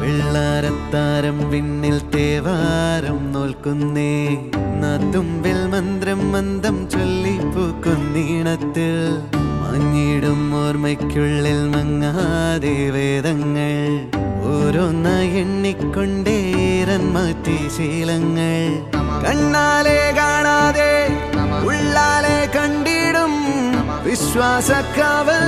വെള്ളാരത്താരം വിണ്ണിൽ തേവാരം നോൽക്കുന്നേ നാത്തുമ്പിൽ മന്ത്രം മന്ദം ചൊല്ലിപ്പൂക്കുന്നീണത്തിൽ മങ്ങിടും ഓർമ്മയ്ക്കുള്ളിൽ മങ്ങാതെ വേദങ്ങൾ ഓരോന്നായി എണ്ണിക്കൊണ്ടേരൻ മാറ്റി ശീലങ്ങൾ കണ്ണാലെ കാണാതെ ഉള്ളാലെ കണ്ടിടും വിശ്വാസക്കാവൽ